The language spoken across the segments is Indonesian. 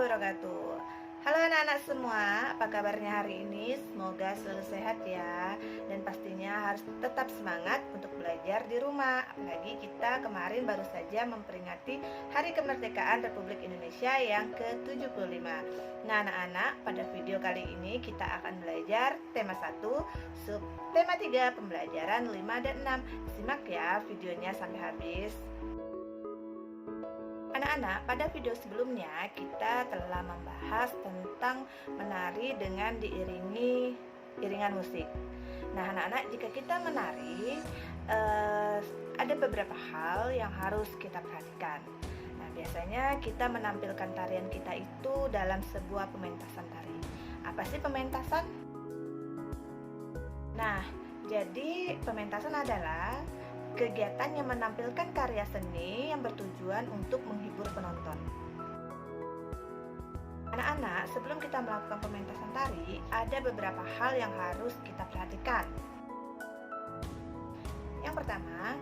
wabarakatuh. Halo anak-anak semua, apa kabarnya hari ini? Semoga selalu sehat ya. Dan pastinya harus tetap semangat untuk belajar di rumah. Apalagi kita kemarin baru saja memperingati Hari Kemerdekaan Republik Indonesia yang ke-75. Nah anak-anak, pada video kali ini kita akan belajar tema 1, sub tema 3, pembelajaran 5 dan 6. Simak ya videonya sampai habis. Anak-anak, pada video sebelumnya kita telah membahas tentang menari dengan diiringi iringan musik. Nah, anak-anak, jika kita menari, ada beberapa hal yang harus kita perhatikan. Nah, biasanya kita menampilkan tarian kita itu dalam sebuah pementasan tari. Apa sih pementasan? Nah, jadi pementasan adalah kegiatan yang menampilkan karya seni yang bertujuan untuk menghibur penonton. Anak-anak, sebelum kita melakukan pementasan tari, ada beberapa hal yang harus kita perhatikan. Yang pertama,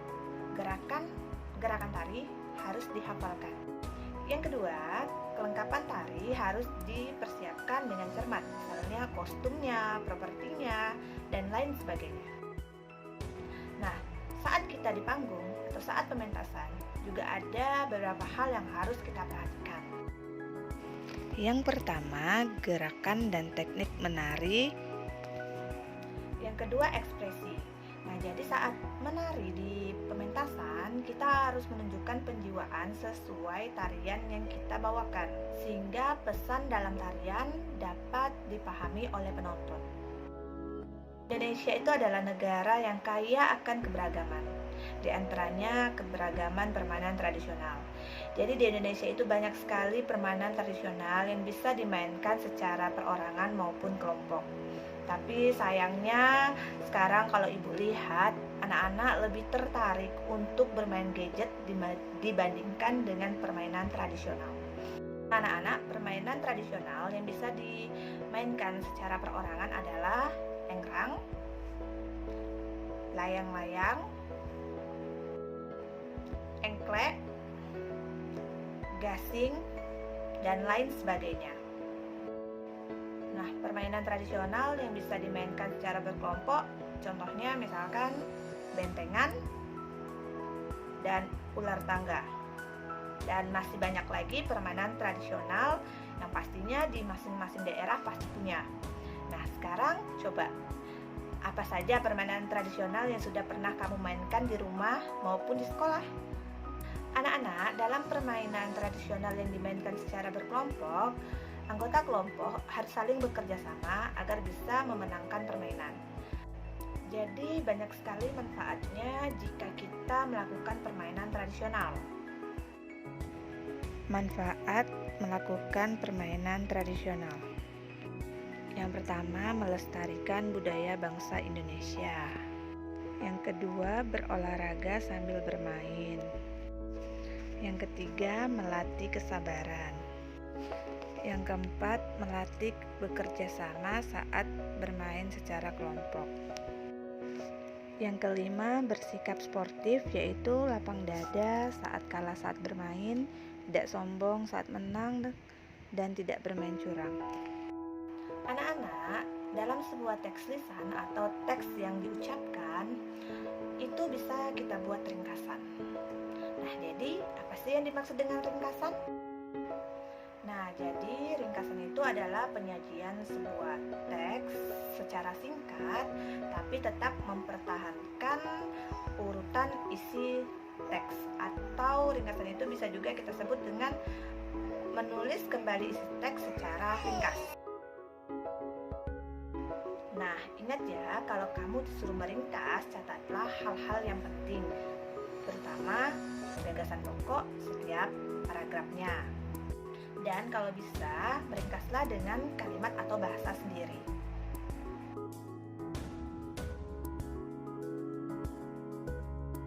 gerakan tari harus dihafalkan. Yang kedua, kelengkapan tari harus dipersiapkan dengan cermat, misalnya kostumnya, propertinya, dan lain sebagainya. Nah, saat kita di panggung atau saat pementasan juga ada beberapa hal yang harus kita perhatikan. Yang pertama, gerakan dan teknik menari. Yang kedua, ekspresi. Nah, jadi saat menari di pementasan, kita harus menunjukkan penjiwaan sesuai tarian yang kita bawakan, sehingga pesan dalam tarian dapat dipahami oleh penonton. Indonesia itu adalah negara yang kaya akan keberagaman, di antaranya keberagaman permainan tradisional. Jadi di Indonesia itu banyak sekali permainan tradisional yang bisa dimainkan secara perorangan maupun kelompok. Tapi sayangnya sekarang kalau ibu lihat, anak-anak lebih tertarik untuk bermain gadget dibandingkan dengan permainan tradisional. Anak-anak, permainan tradisional yang bisa dimainkan secara perorangan adalah engkrang, layang-layang, engklek, gasing, dan lain sebagainya. Nah, permainan tradisional yang bisa dimainkan secara berkelompok, contohnya misalkan bentengan dan ular tangga. Dan masih banyak lagi permainan tradisional yang pastinya di masing-masing daerah pasti punya. Nah, sekarang coba, apa saja permainan tradisional yang sudah pernah kamu mainkan di rumah maupun di sekolah? Anak-anak, dalam permainan tradisional yang dimainkan secara berkelompok, anggota kelompok harus saling bekerja sama agar bisa memenangkan permainan. Jadi banyak sekali manfaatnya jika kita melakukan permainan tradisional. Manfaat melakukan permainan tradisional. Yang pertama, melestarikan budaya bangsa Indonesia. Yang kedua, berolahraga sambil bermain. Yang ketiga, melatih kesabaran. Yang keempat, melatih bekerja sama saat bermain secara kelompok. Yang kelima, bersikap sportif, yaitu lapang dada saat kalah saat bermain, tidak sombong saat menang, dan tidak bermain curang. Anak-anak, dalam sebuah teks lisan atau teks yang diucapkan, itu bisa kita buat ringkasan. Nah, jadi apa sih yang dimaksud dengan ringkasan? Nah, jadi ringkasan itu adalah penyajian sebuah teks secara singkat, tapi tetap mempertahankan urutan isi teks. Atau ringkasan itu bisa juga kita sebut dengan menulis kembali isi teks secara ringkas. Nah, ingat ya, kalau kamu disuruh meringkas, catatlah hal-hal yang penting, terutama gagasan pokok setiap paragrafnya. Dan kalau bisa, meringkaslah dengan kalimat atau bahasa sendiri.